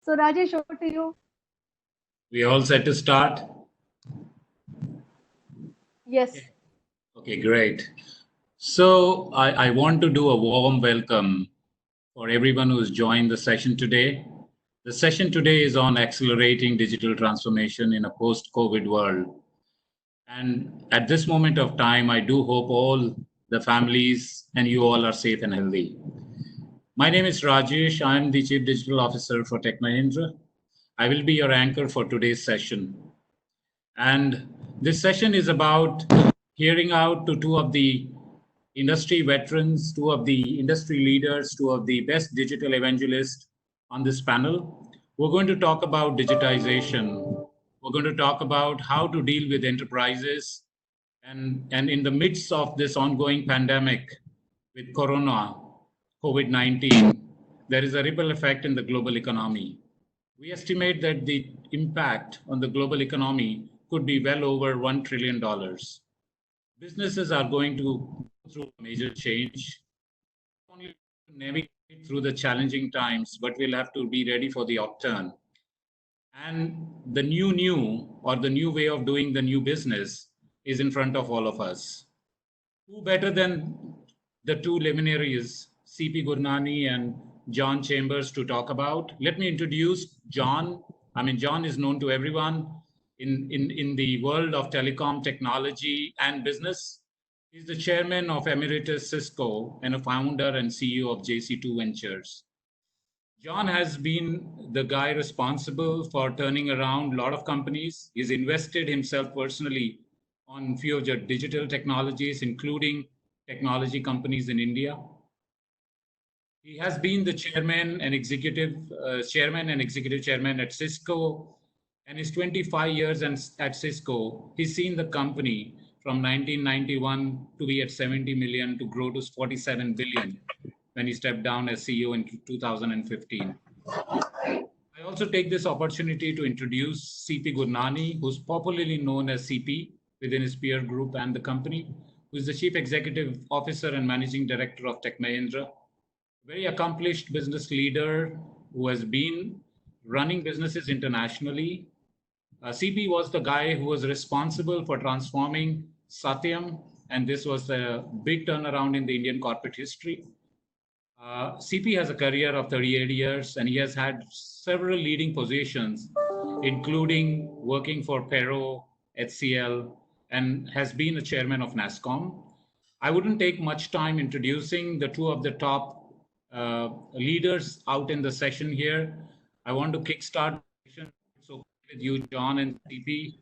So Rajesh, over to you. We all set to start? Yes. Okay, great. So I want to do a warm welcome for everyone who's joined the session today. The session today is on accelerating digital transformation in a post-COVID world. And at this moment of time, I do hope all the families and you all are safe and healthy. My name is Rajesh. I'm the Chief Digital Officer for Tech Mahindra. I will be your anchor for today's session. And this session is about hearing out to two of the industry veterans, two of the industry leaders, two of the best digital evangelists on this panel. We're going to talk about digitization. We're going to talk about how to deal with enterprises. And in the midst of this ongoing pandemic with Corona, COVID-19, there is a ripple effect in the global economy. We estimate that the impact on the global economy could be well over $1 trillion. Businesses are going to go through a major change, not only to navigate through the challenging times, but we'll have to be ready for the upturn. And the new way of doing the new business is in front of all of us. Who better than the two luminaries, CP Gurnani and John Chambers, to talk about? Let me introduce John. John is known to everyone in the world of telecom technology and business. He's the chairman of Emeritus CISCO and a founder and CEO of JC2 Ventures. John has been the guy responsible for turning around a lot of companies. He's invested himself personally on few of the digital technologies, including technology companies in India. He has been the chairman and executive chairman at CISCO, and his 25 years at CISCO, he's seen the company from 1991 to be at 70 million to grow to 47 billion when he stepped down as CEO in 2015. I also take this opportunity to introduce CP Gurnani, who's popularly known as CP within his peer group and the company, who is the Chief Executive Officer and Managing Director of Tech Mahindra. Very accomplished business leader who has been running businesses internationally. CP was the guy who was responsible for transforming Satyam, and this was a big turnaround in the Indian corporate history. CP has a career of 38 years, and he has had several leading positions, including working for Pero, HCL, and has been a chairman of NASCOM. I wouldn't take much time introducing the two of the top leaders out in the session here. I want to kickstart the session so with you, John and CP.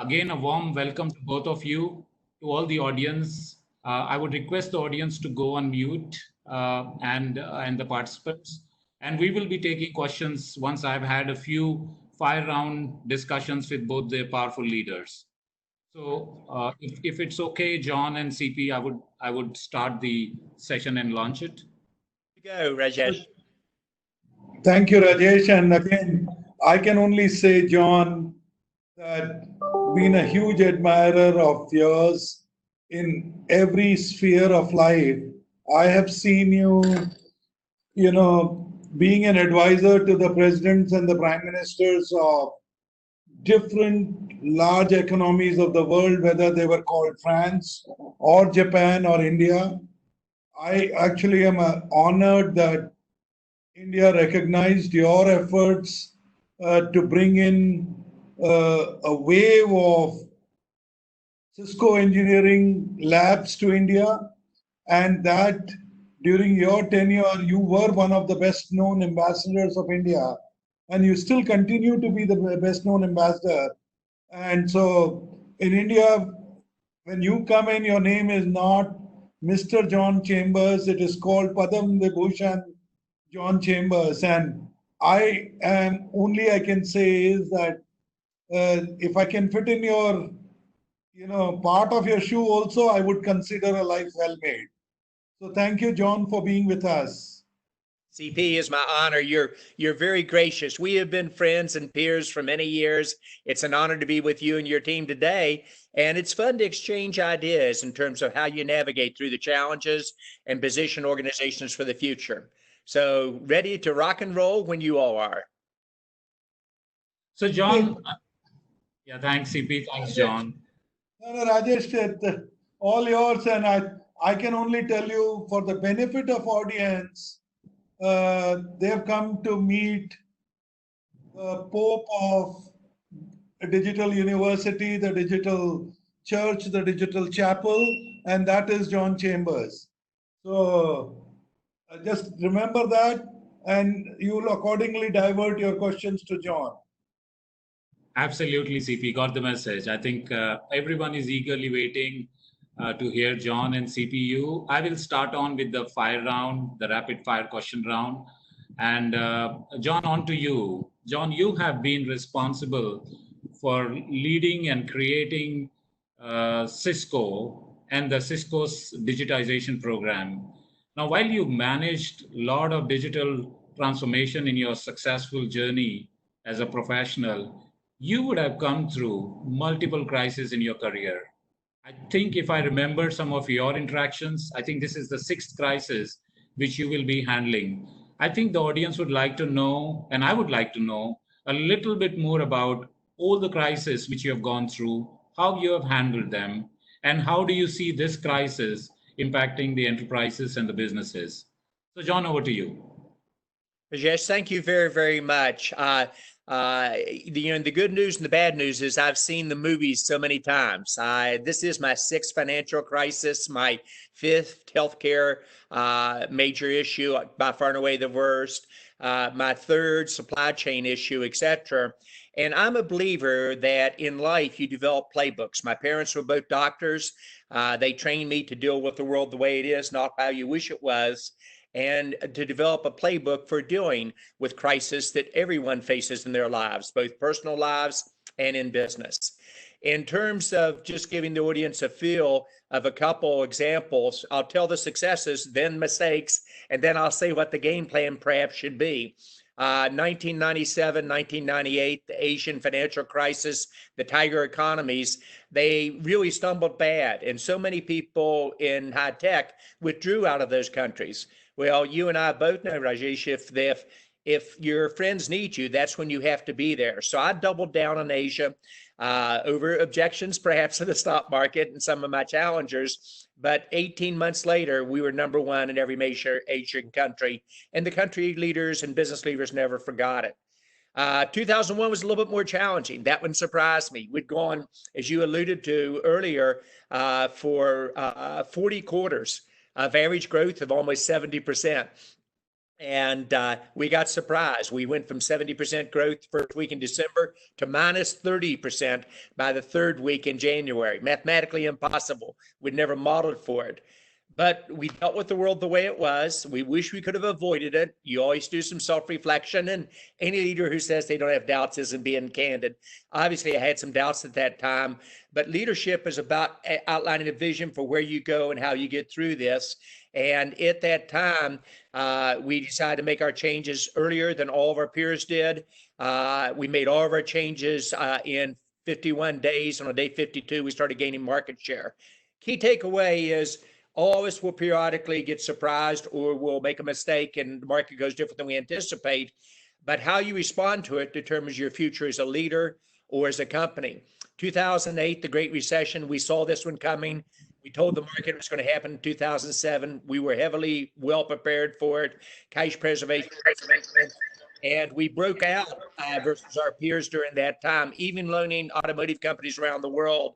Again, a warm welcome to both of you, to all the audience. I would request the audience to go on mute and the participants. And we will be taking questions once I've had a few fire round discussions with both the powerful leaders. So if it's okay, John and CP, I would start the session and launch it. Go, Rajesh. Thank you, Rajesh. And again, I can only say, John, that been a huge admirer of yours in every sphere of life. I have seen you, being an advisor to the presidents and the prime ministers of different large economies of the world, whether they were called France or Japan or India. I actually am honored that India recognized your efforts to bring in a wave of Cisco engineering labs to India, and that during your tenure, you were one of the best known ambassadors of India, and you still continue to be the best known ambassador. And so in India, when you come in, your name is not Mr. John Chambers, it is called Padam Vibhushan John Chambers. And I can say is that if I can fit in your, part of your shoe also, I would consider a life well made. So thank you, John, for being with us. CP, is my honor. You're very gracious. We have been friends and peers for many years. It's an honor to be with you and your team today. And it's fun to exchange ideas in terms of how you navigate through the challenges and position organizations for the future. So ready to rock and roll when you all are. So, John, yeah, thanks, CP. Thanks, John. No, Rajesh, all yours, and I can only tell you for the benefit of audience, they've come to meet the Pope of a digital university, the digital church, the digital chapel, and that is John Chambers. So just remember that, and you will accordingly divert your questions to John. Absolutely, CP, got the message. I think everyone is eagerly waiting to hear John and CPU. I will start on with the fire round, the rapid fire question round. And John, on to you. John, you have been responsible for leading and creating CISCO and the CISCO's digitization program. Now, while you managed a lot of digital transformation in your successful journey as a professional, you would have come through multiple crises in your career. I think if I remember some of your interactions, I think this is the 6th crisis which you will be handling. I think the audience would like to know, and I would like to know, a little bit more about all the crises which you have gone through, how you have handled them, and how do you see this crisis impacting the enterprises and the businesses. So, John, over to you. Rajesh, thank you very, very much. The good news and the bad news is I've seen the movies so many times. This is my 6th financial crisis, my 5th healthcare major issue, by far and away the worst, my 3rd supply chain issue, etc. And I'm a believer that in life you develop playbooks. My parents were both doctors. They trained me to deal with the world the way it is, not how you wish it was, and to develop a playbook for dealing with crisis that everyone faces in their lives, both personal lives and in business. In terms of just giving the audience a feel of a couple examples, I'll tell the successes, then mistakes, and then I'll say what the game plan perhaps should be. 1997, 1998, the Asian financial crisis, the tiger economies, they really stumbled bad. And so many people in high tech withdrew out of those countries. Well, you and I both know, Rajesh, if your friends need you, that's when you have to be there. So I doubled down on Asia over objections, perhaps, in the stock market and some of my challengers. But 18 months later, we were #1 in every major Asian country, and the country leaders and business leaders never forgot it. 2001 was a little bit more challenging. That one surprised me. We'd gone, as you alluded to earlier, for 40 quarters of average growth of almost 70%. And we got surprised. We went from 70% growth first week in December to minus 30% by the 3rd week in January. Mathematically impossible. We'd never modeled for it. But we dealt with the world the way it was. We wish we could have avoided it. You always do some self-reflection, and any leader who says they don't have doubts isn't being candid. Obviously, I had some doubts at that time, but leadership is about outlining a vision for where you go and how you get through this. And at that time, we decided to make our changes earlier than all of our peers did. We made all of our changes in 51 days. On day 52, we started gaining market share. Key takeaway is all of us will periodically get surprised or will make a mistake and the market goes different than we anticipate. But how you respond to it determines your future as a leader or as a company. 2008, the Great Recession, we saw this one coming. We told the market it was going to happen in 2007. We were heavily well prepared for it. Cash preservation. And we broke out versus our peers during that time, even loaning automotive companies around the world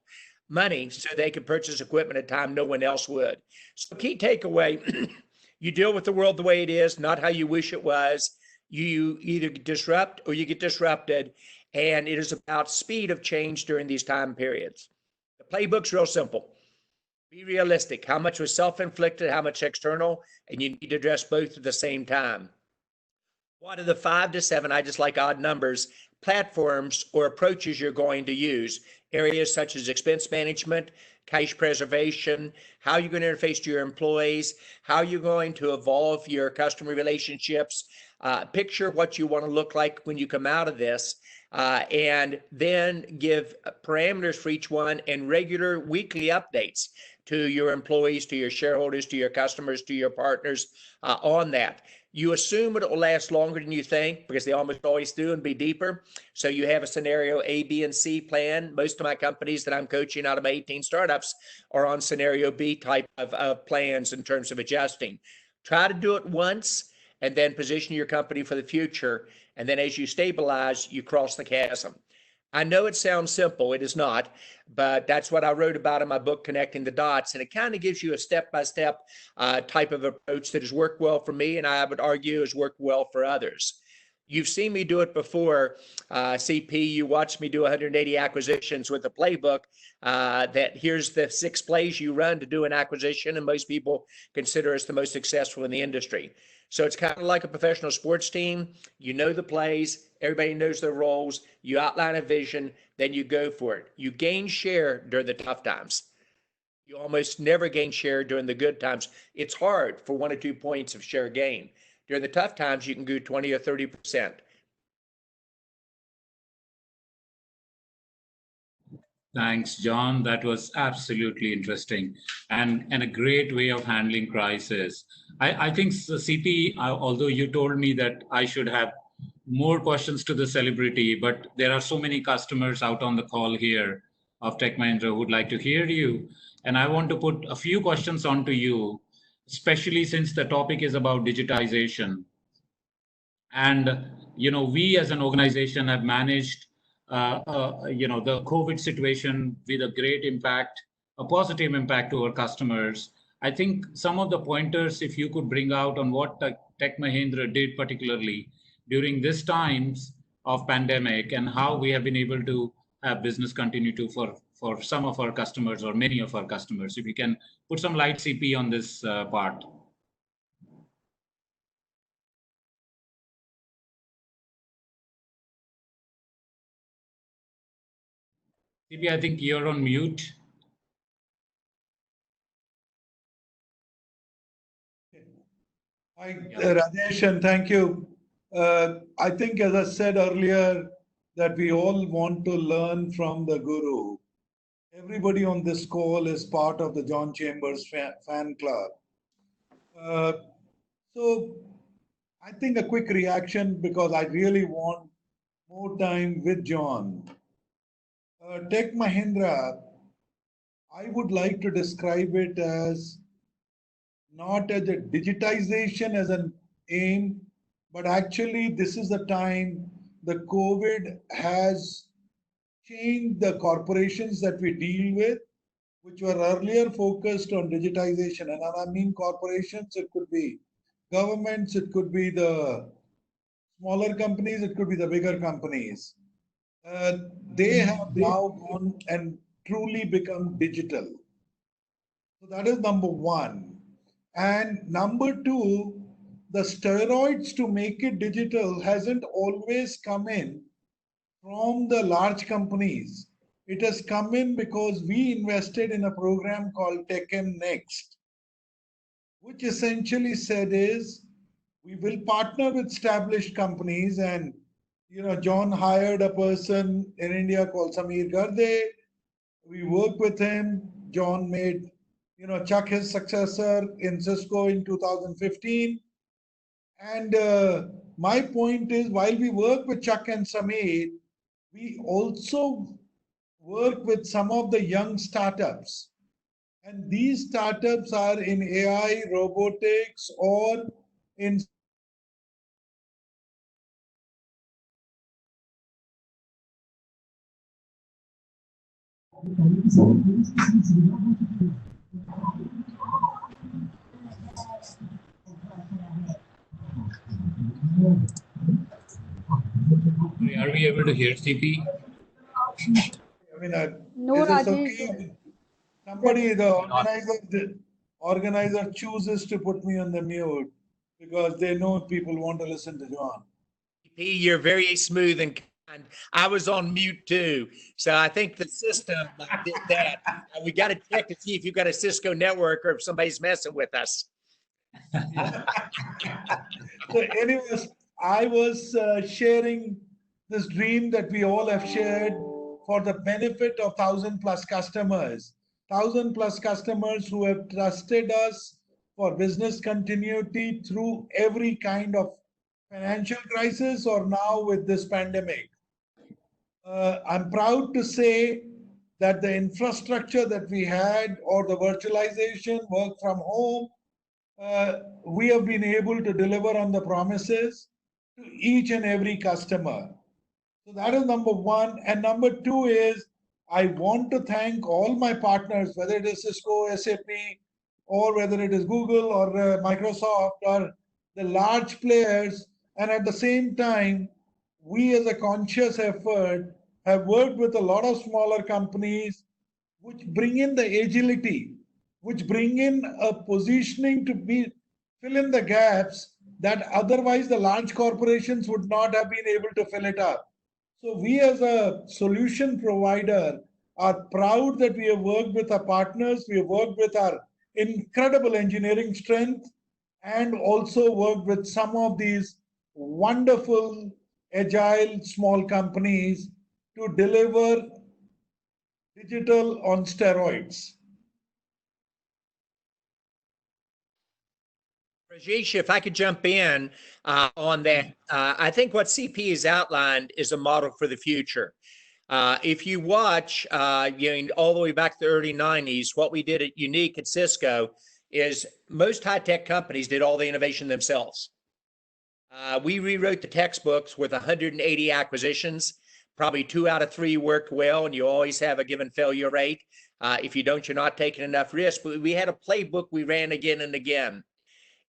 money so they could purchase equipment at a time no one else would. So key takeaway, you deal with the world the way it is, not how you wish it was. You either disrupt or you get disrupted. And it is about speed of change during these time periods. The playbook's real simple. Be realistic. How much was self-inflicted, how much external, and you need to address both at the same time. What are the 5 to 7, I just like odd numbers, platforms or approaches you're going to use? Areas such as expense management, cash preservation, how you're going to interface to your employees, how you're going to evolve your customer relationships, picture what you want to look like when you come out of this, and then give parameters for each one and regular weekly updates to your employees, to your shareholders, to your customers, to your partners on that. You assume it will last longer than you think because they almost always do and be deeper. So you have a scenario A, B, and C plan. Most of my companies that I'm coaching out of my 18 startups are on scenario B type of plans in terms of adjusting. Try to do it once and then position your company for the future. And then as you stabilize, you cross the chasm. I know it sounds simple. It is not, but that's what I wrote about in my book, Connecting the Dots. And it kind of gives you a step-by-step type of approach that has worked well for me, and I would argue has worked well for others. You've seen me do it before, CP. You watched me do 180 acquisitions with a playbook that here's the 6 plays you run to do an acquisition, and most people consider us the most successful in the industry. So it's kind of like a professional sports team. You know the plays, everybody knows their roles, you outline a vision, then you go for it. You gain share during the tough times. You almost never gain share during the good times. It's hard for 1 or 2 points of share gain. During the tough times, you can go 20 or 30%. Thanks, John. That was absolutely interesting and a great way of handling crisis. I think, CP, although you told me that I should have more questions to the celebrity, but there are so many customers out on the call here of Tech Mahindra who would like to hear you. And I want to put a few questions onto you, especially since the topic is about digitization. And, we as an organization have managed the COVID situation with a great impact, a positive impact to our customers. I think some of the pointers, if you could bring out on what Tech Mahindra did particularly during this times of pandemic and how we have been able to have business continue to for some of our customers or many of our customers. If you can put some light, CP, on this part. CP, I think you're on mute. Hi, Rajesh, and thank you. I think, as I said earlier, that we all want to learn from the guru. Everybody on this call is part of the John Chambers fan club. So I think a quick reaction, because I really want more time with John. Tech Mahindra, I would like to describe it as not as a digitization as an aim, but actually this is the time the COVID has changed the corporations that we deal with, which were earlier focused on digitization. And I mean corporations, it could be governments, it could be the smaller companies, it could be the bigger companies. They have now gone and truly become digital. So that is number one. And number two, the steroids to make it digital hasn't always come in from the large companies. It has come in because we invested in a program called Tech Next, which essentially said is we will partner with established companies. And John hired a person in India called Samir Garde. We worked with him. John made Chuck his successor in CISCO in 2015. And my point is, while we work with Chuck and Samir, we also work with some of the young startups. And these startups are in AI, robotics, or in Are we able to hear CP? No, is this Rajesh. okay? Somebody, the organizer chooses to put me on the mute because they know people want to listen to John. You're very smooth and kind. I was on mute too. So I think the system did that. We got to check to see if you've got a Cisco network or if somebody's messing with us. So anyways, I was sharing this dream that we all have shared for the benefit of 1,000+ customers. 1,000+ customers who have trusted us for business continuity through every kind of financial crisis or now with this pandemic. I'm proud to say that the infrastructure that we had, or the virtualization, work from home, we have been able to deliver on the promises to each and every customer. So that is number one. And number two is, I want to thank all my partners, whether it is Cisco, SAP, or whether it is Google or Microsoft or the large players. And at the same time, we as a conscious effort have worked with a lot of smaller companies which bring in the agility, which bring in a positioning to fill in the gaps that otherwise the large corporations would not have been able to fill it up. So we as a solution provider are proud that we have worked with our partners, we have worked with our incredible engineering strength, and also worked with some of these wonderful, agile, small companies to deliver digital on steroids. Rajesh, if I could jump in on that, I think what CP has outlined is a model for the future. If you watch, all the way back to the early 90s, what we did at Unique at CISCO is most high-tech companies did all the innovation themselves. We rewrote the textbooks with 180 acquisitions. Probably 2 out of 3 worked well, and you always have a given failure rate. If you don't, you're not taking enough risk. But we had a playbook we ran again and again.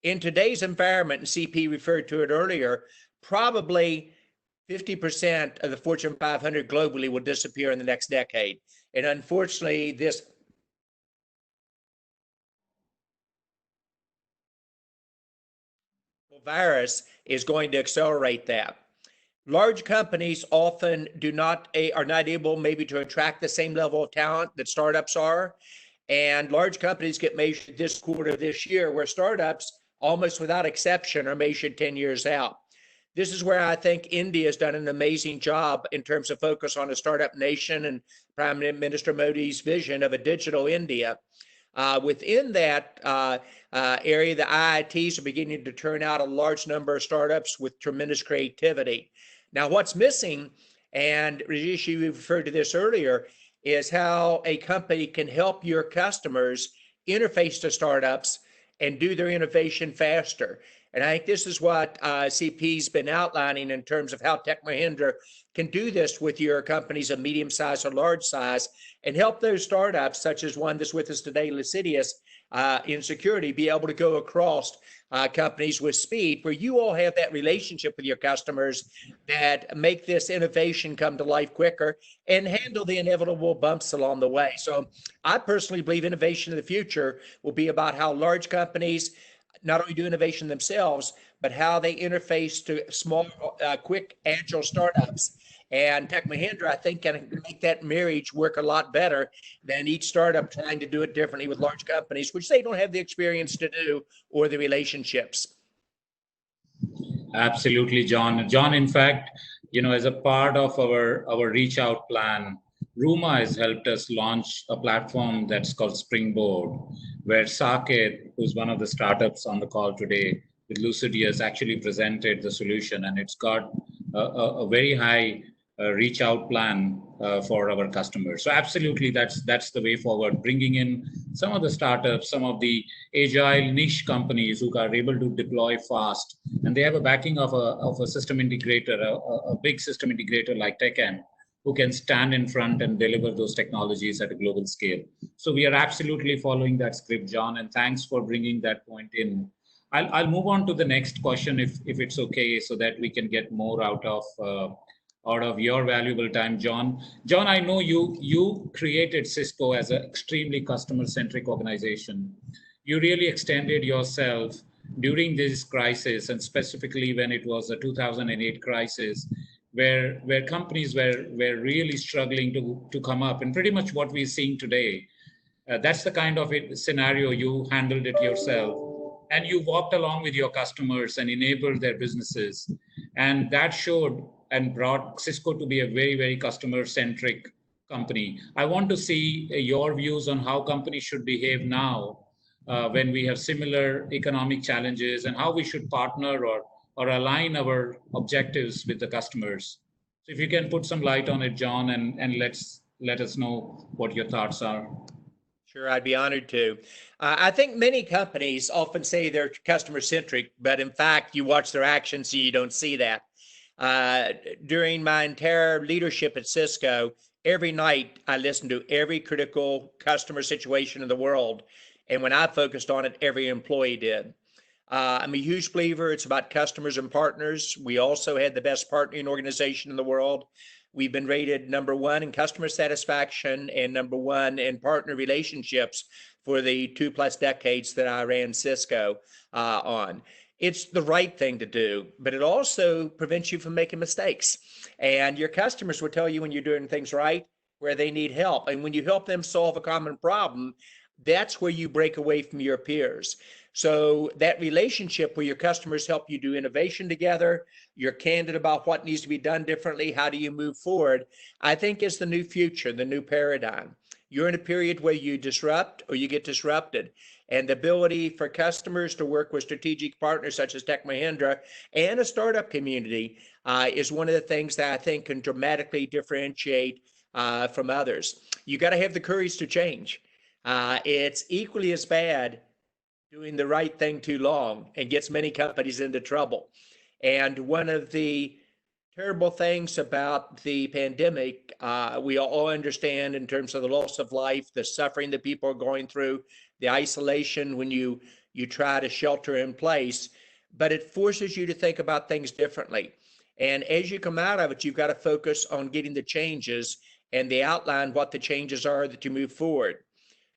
In today's environment, and CP referred to it earlier, probably 50% of the Fortune 500 globally will disappear in the next decade. And unfortunately, this virus is going to accelerate that. Large companies often are not able maybe to attract the same level of talent that startups are. And large companies get measured this quarter, this year, where startups, almost without exception, are measured 10 years out. This is where I think India has done an amazing job in terms of focus on a startup nation and Prime Minister Modi's vision of a digital India. Within that area, the IITs are beginning to turn out a large number of startups with tremendous creativity. Now, what's missing, and Rajesh, you referred to this earlier, is how a company can help your customers interface to startups and do their innovation faster. And I think this is what CP's been outlining in terms of how Tech Mahindra can do this with your companies of medium size or large size and help those startups, such as one that's with us today, Lucideus, in security, be able to go across companies with speed, where you all have that relationship with your customers that make this innovation come to life quicker and handle the inevitable bumps along the way. So I personally believe innovation in the future will be about how large companies not only do innovation themselves, but how they interface to small, quick, agile startups. And Tech Mahindra, I think, can make that marriage work a lot better than each startup trying to do it differently with large companies, which they don't have the experience to do or the relationships. Absolutely, John. John, in fact, as a part of our reach out plan, Ruma has helped us launch a platform that's called Springboard, where Saket, who's one of the startups on the call today with Lucideus, actually presented the solution, and it's got a very high reach out plan for our customers. So absolutely, that's the way forward, bringing in some of the startups, some of the agile niche companies who are able to deploy fast, and they have a backing of a system integrator, a big system integrator like TechM, who can stand in front and deliver those technologies at a global scale. So we are absolutely following that script, John, and thanks for bringing that point in. I'll move on to the next question if it's okay, so that we can get more out of your valuable time, John. John, I know you created Cisco as an extremely customer-centric organization. You really extended yourself during this crisis, and specifically when it was a 2008 crisis, where companies were really struggling to come up, and pretty much what we're seeing today. That's the kind of scenario you handled it yourself, and you walked along with your customers and enabled their businesses, and that showed and brought Cisco to be a very, very customer-centric company. I want to see your views on how companies should behave now when we have similar economic challenges, and how we should partner or align our objectives with the customers. So if you can put some light on it, John, and let us know what your thoughts are. Sure, I'd be honored to. I think many companies often say they're customer centric, but in fact, you watch their actions and you don't see that. During my entire leadership at Cisco, every night I listened to every critical customer situation in the world. And when I focused on it, every employee did. I'm a huge believer it's about customers and partners. We also had the best partnering organization in the world. We've been rated #1 in customer satisfaction and #1 in partner relationships for the 2+ decades that I ran Cisco on. It's the right thing to do, but it also prevents you from making mistakes. And your customers will tell you when you're doing things right, where they need help. And when you help them solve a common problem, that's where you break away from your peers. So that relationship where your customers help you do innovation together, you're candid about what needs to be done differently, how do you move forward, I think is the new future, the new paradigm. You're in a period where you disrupt or you get disrupted. And the ability for customers to work with strategic partners such as Tech Mahindra and a startup community is one of the things that I think can dramatically differentiate from others. You got to have the courage to change. It's equally as bad doing the right thing too long and gets many companies into trouble. And one of the terrible things about the pandemic, we all understand in terms of the loss of life, the suffering that people are going through, the isolation when you try to shelter in place, but it forces you to think about things differently. And as you come out of it, you've got to focus on getting the changes and they outline what the changes are that you move forward.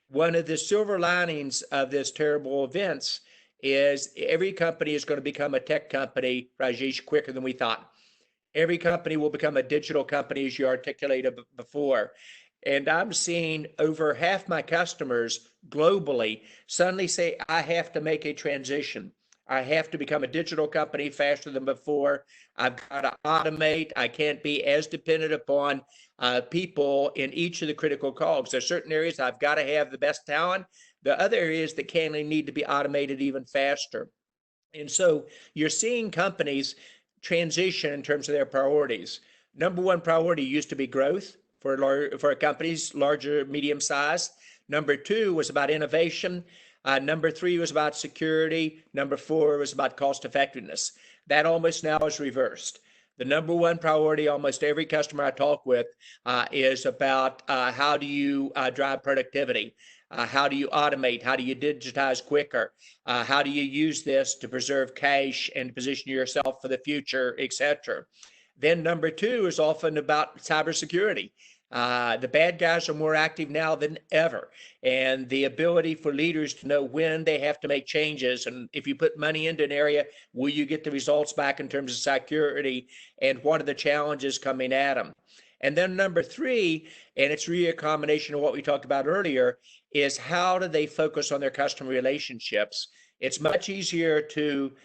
One of the silver linings of this terrible events is every company is going to become a tech company, Rajesh, quicker than we thought. Every company will become a digital company, as you articulated before. And I'm seeing over half my customers globally suddenly say, I have to make a transition. I have to become a digital company faster than before. I've got to automate. I can't be as dependent upon people in each of the critical cogs. There are certain areas I've got to have the best talent. The other areas that can need to be automated even faster. And so you're seeing companies transition in terms of their priorities. #1 priority used to be growth for companies, larger, medium size. #2 was about innovation. #3 was about security. #4 was about cost effectiveness. That almost now is reversed. The #1 priority, almost every customer I talk with, is about how do you drive productivity? How do you automate? How do you digitize quicker? How do you use this to preserve cash and position yourself for the future, et cetera? Then #2 is often about cybersecurity. The bad guys are more active now than ever. And the ability for leaders to know when they have to make changes. And if you put money into an area, will you get the results back in terms of security? And what are the challenges coming at them? And then #3, and it's really a combination of what we talked about earlier, is how do they focus on their customer relationships? It's much easier to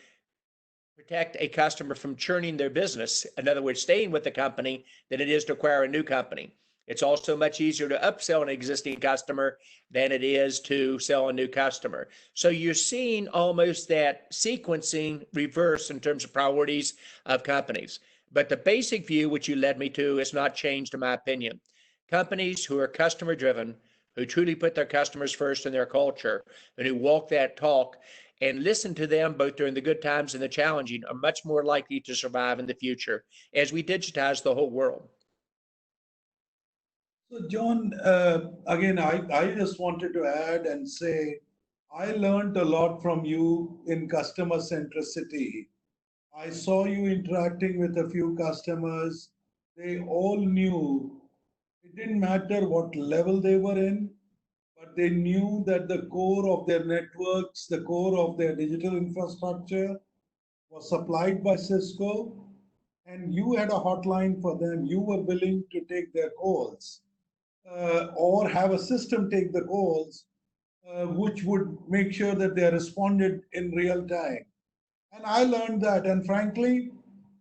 protect a customer from churning their business, in other words, staying with the company, than it is to acquire a new company. It's also much easier to upsell an existing customer than it is to sell a new customer. So you're seeing almost that sequencing reverse in terms of priorities of companies. But the basic view, which you led me to, has not changed in my opinion. Companies who are customer driven, who truly put their customers first in their culture, and who walk that talk and listen to them both during the good times and the challenging, are much more likely to survive in the future as we digitize the whole world. So John, again, I just wanted to add and say, I learned a lot from you in customer centricity. I saw you interacting with a few customers. They all knew it didn't matter what level they were in, but they knew that the core of their networks, the core of their digital infrastructure was supplied by Cisco, and you had a hotline for them. You were willing to take their calls. Or have a system take the calls, which would make sure that they are responded in real time. And I learned that. And frankly,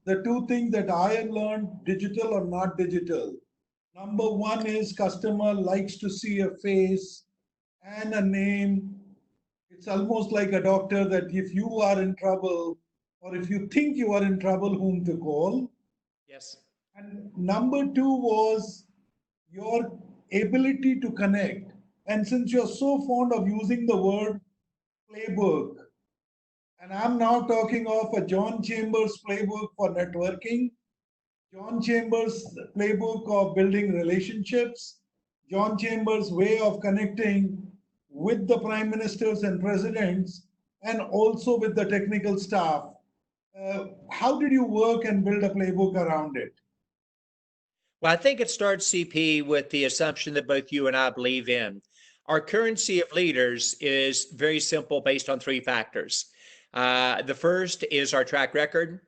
the two things that I have learned, digital or not digital. #1 is customer likes to see a face and a name. It's almost like a doctor that if you are in trouble or if you think you are in trouble, whom to call. Yes. And number two was your ability to connect. And since you're so fond of using the word playbook, and I'm now talking of a John Chambers playbook for networking, John Chambers playbook of building relationships, John Chambers way of connecting with the prime ministers and presidents, and also with the technical staff. How did you work and build a playbook around it? Well, I think it starts, CP, with the assumption that both you and I believe in. Our currency of leaders is very simple, based on three factors. The first is our track record,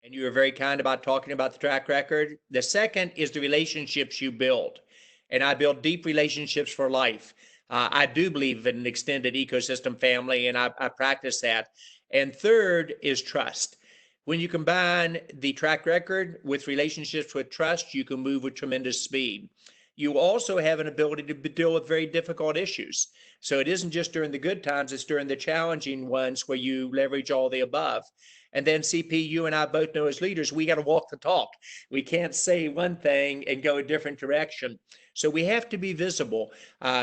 and you were very kind about talking about the track record. The second is the relationships you build, and I build deep relationships for life. I do believe in an extended ecosystem family, and I practice that. And third is trust. When you combine the track record with relationships with trust, you can move with tremendous speed. You also have an ability to deal with very difficult issues. So it isn't just during the good times, it's during the challenging ones where you leverage all the above. And then, CP, you and I both know as leaders, we got to walk the talk. We can't say one thing and go a different direction. So we have to be visible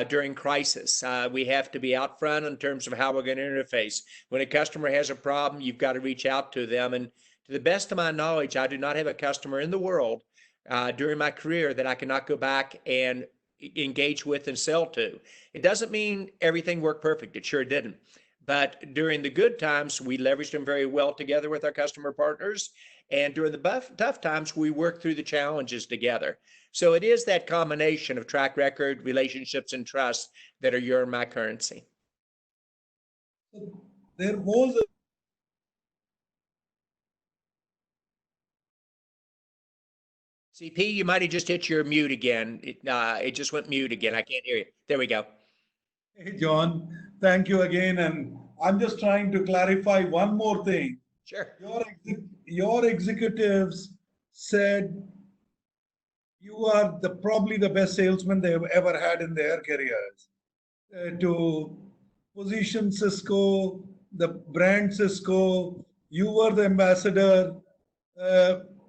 during crisis. We have to be out front in terms of how we're going to interface. When a customer has a problem, you've got to reach out to them. And to the best of my knowledge, I do not have a customer in the world during my career that I cannot go back and engage with and sell to. It doesn't mean everything worked perfect. It sure didn't. But during the good times, we leveraged them very well together with our customer partners. And during the tough times, we worked through the challenges together. So it is that combination of track record, relationships, and trust that are your and my currency. There was a CP, you might have just hit your mute again. It just went mute again. I can't hear you. There we go. Hey, John, thank you again. And I'm just trying to clarify one more thing. Sure. Your executives said you are probably the best salesman they've ever had in their careers. To position CISCO, the brand CISCO, you were the ambassador,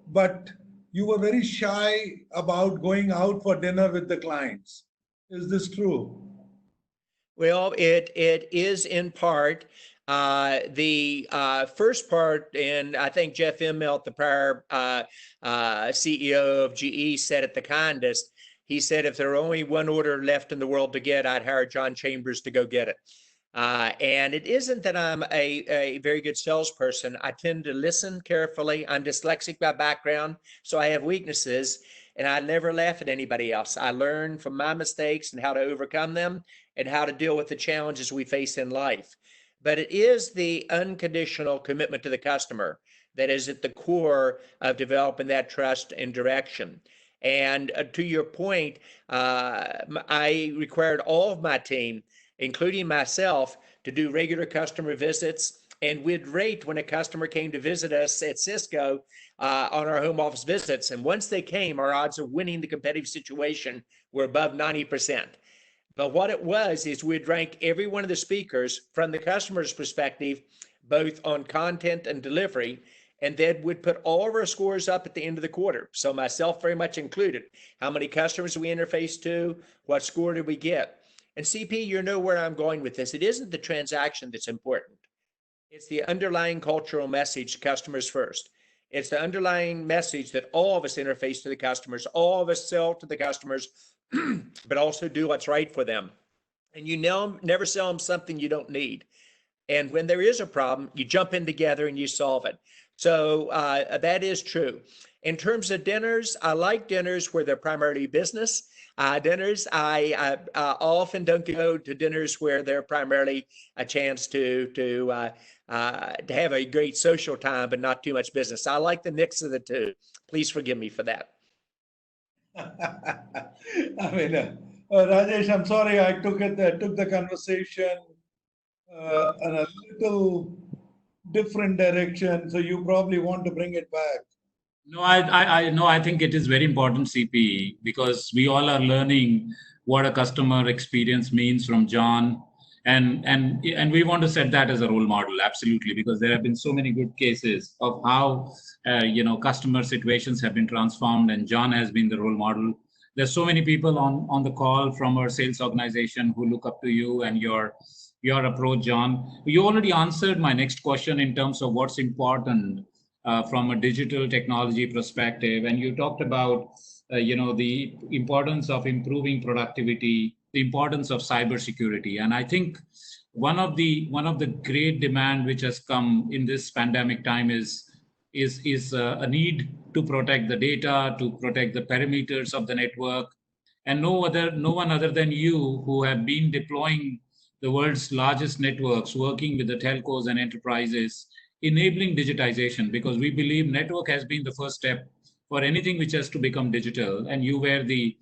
but you were very shy about going out for dinner with the clients. Is this true? Well, it is in part. The first part, and I think Jeff Immelt, the prior CEO of GE, said it the kindest. He said, if there were only one order left in the world to get, I'd hire John Chambers to go get it. And it isn't that I'm a very good salesperson. I tend to listen carefully. I'm dyslexic by background, so I have weaknesses, and I never laugh at anybody else. I learn from my mistakes and how to overcome them and how to deal with the challenges we face in life. But it is the unconditional commitment to the customer that is at the core of developing that trust and direction. And to your point, I required all of my team, including myself, to do regular customer visits. And we'd rate when a customer came to visit us at CISCO on our home office visits. And once they came, our odds of winning the competitive situation were above 90%. But what it was is we'd rank every one of the speakers from the customer's perspective, both on content and delivery, and then we'd put all of our scores up at the end of the quarter. So myself very much included. How many customers we interfaced to? What score did we get? And CP, you know where I'm going with this. It isn't the transaction that's important. It's the underlying cultural message, customers first. It's the underlying message that all of us interface to the customers, all of us sell to the customers, but also do what's right for them. And you never sell them something you don't need. And when there is a problem, you jump in together and you solve it. So that is true. In terms of dinners, I like dinners where they're primarily business. Dinners, I often don't go to dinners where they're primarily a chance to have a great social time, but not too much business. I like the mix of the two. Please forgive me for that. I mean, Rajesh, I'm sorry I took the conversation in a little different direction. So you probably want to bring it back. No, I think it is very important, CP, because we all are learning what a customer experience means from John. And we want to set that as a role model, absolutely, because there have been so many good cases of how customer situations have been transformed, and John has been the role model. There's so many people on the call from our sales organization who look up to you and your approach, John. You already answered my next question in terms of what's important from a digital technology perspective, and you talked about the importance of improving productivity, the importance of cybersecurity. And I think one of the great demand which has come in this pandemic time is a need to protect the data, to protect the perimeters of the network. And no one other than you, who have been deploying the world's largest networks, working with the telcos and enterprises, enabling digitization, because we believe network has been the first step for anything which has to become digital, and you were the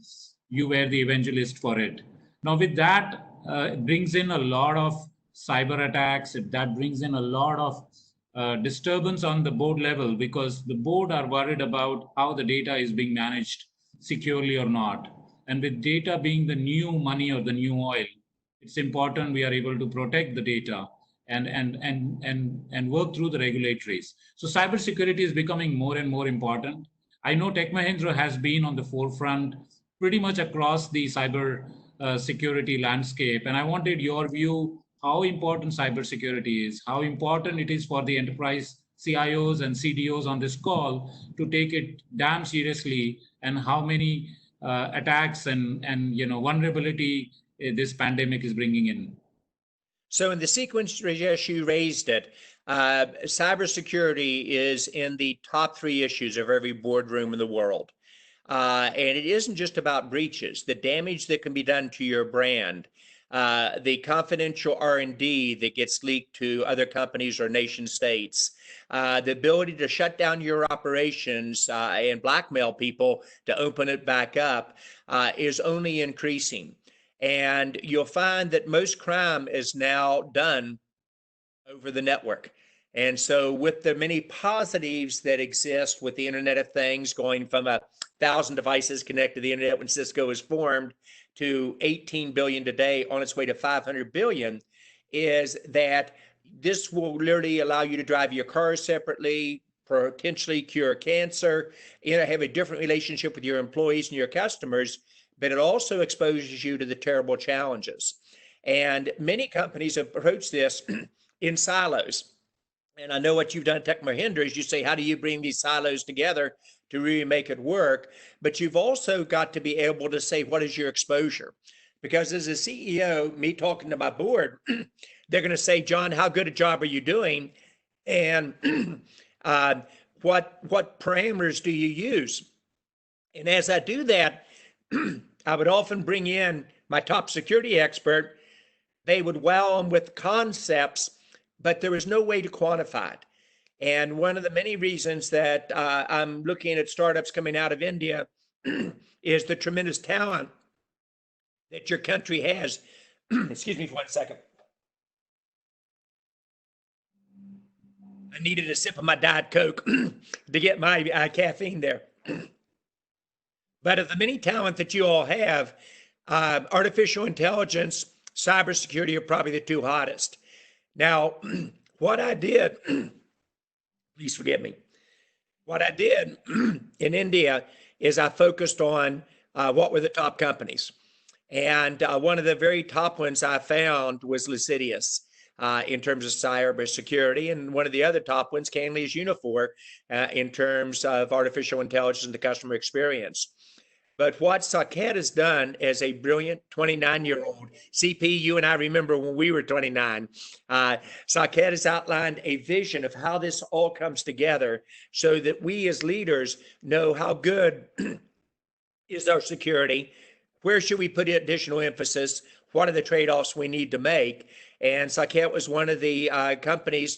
evangelist for it. Now, with that, it brings in a lot of cyber attacks. That brings in a lot of disturbance on the board level, because the board are worried about how the data is being managed securely or not. And with data being the new money or the new oil, it's important we are able to protect the data and work through the regulatories. So cybersecurity is becoming more and more important. I know Tech Mahindra has been on the forefront pretty much across the cyber security landscape. And I wanted your view, how important cybersecurity is, how important it is for the enterprise CIOs and CDOs on this call to take it damn seriously, and how many attacks and vulnerability this pandemic is bringing in. So in the sequence, Rajesh, you raised it. Cybersecurity is in the top 3 issues of every boardroom in the world. And it isn't just about breaches, the damage that can be done to your brand, the confidential R&D that gets leaked to other companies or nation states, the ability to shut down your operations and blackmail people to open it back up is only increasing. And you'll find that most crime is now done over the network. And so with the many positives that exist with the Internet of Things, going from 1,000 devices connected to the Internet when Cisco was formed to 18 billion today, on its way to 500 billion, is that this will literally allow you to drive your car separately, potentially cure cancer, have a different relationship with your employees and your customers, but it also exposes you to the terrible challenges. And many companies approach this in silos. And I know what you've done at Tech Mahindra is you say, how do you bring these silos together to really make it work? But you've also got to be able to say, what is your exposure? Because as a CEO, me talking to my board, they're going to say, John, how good a job are you doing? And what parameters do you use? And as I do that, I would often bring in my top security expert. They would wow them with concepts, but there was no way to quantify it. And one of the many reasons that I'm looking at startups coming out of India is the tremendous talent that your country has. Excuse me for 1 second. I needed a sip of my Diet Coke to get my caffeine there. But of the many talent that you all have, artificial intelligence, cybersecurity are probably the 2 hottest. Now, what I did, please forgive me, what I did in India is I focused on what were the top companies. And one of the very top ones I found was Lucideus in terms of cybersecurity. And one of the other top ones, candidly, is Unifor in terms of artificial intelligence and the customer experience. But what Saket has done as a brilliant 29-year-old, CP, you and I remember when we were 29, Saket has outlined a vision of how this all comes together so that we as leaders know how good is our security, where should we put additional emphasis, what are the trade-offs we need to make. And Saket was one of the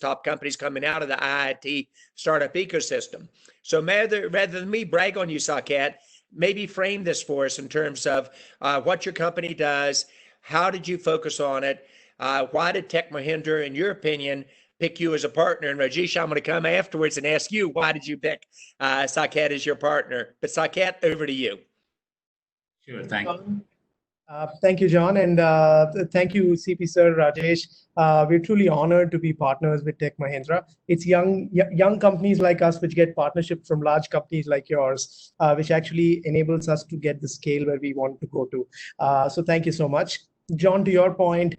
top companies coming out of the IIT startup ecosystem. So rather than me brag on you, Saket, maybe frame this for us in terms of what your company does, how did you focus on it, why did Tech Mahindra, in your opinion, pick you as a partner? And Rajesh, I'm going to come afterwards and ask you, why did you pick Saket as your partner? But Saket, over to you. Sure, thank you. Thank you, John, and thank you, CP Sir, Rajesh. We're truly honored to be partners with Tech Mahindra. It's young companies like us which get partnership from large companies like yours, which actually enables us to get the scale where we want to go to. So thank you so much. John, to your point,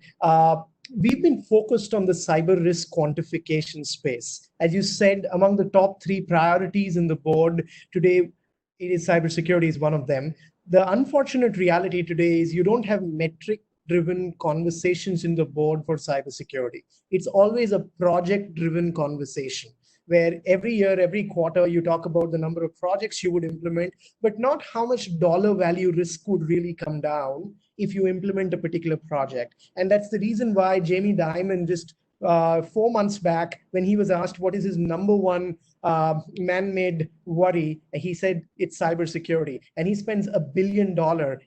we've been focused on the cyber risk quantification space. As you said, among the top 3 priorities in the board today, it is cybersecurity is one of them. The unfortunate reality today is you don't have metric-driven conversations in the board for cybersecurity. It's always a project-driven conversation where every year, every quarter, you talk about the number of projects you would implement, but not how much dollar value risk would really come down if you implement a particular project. And that's the reason why Jamie Dimon just 4 months back, when he was asked what is his number one man-made worry, he said it's cybersecurity, and he spends $1 billion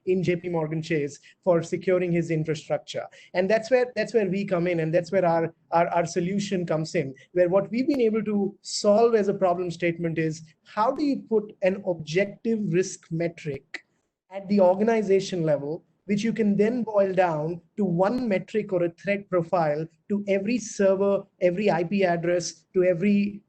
in JP Morgan Chase for securing his infrastructure. And that's where we come in, and that's where our solution comes in, where what we've been able to solve as a problem statement is how do you put an objective risk metric at the organization level, which you can then boil down to one metric or a threat profile to every server, every IP address, to every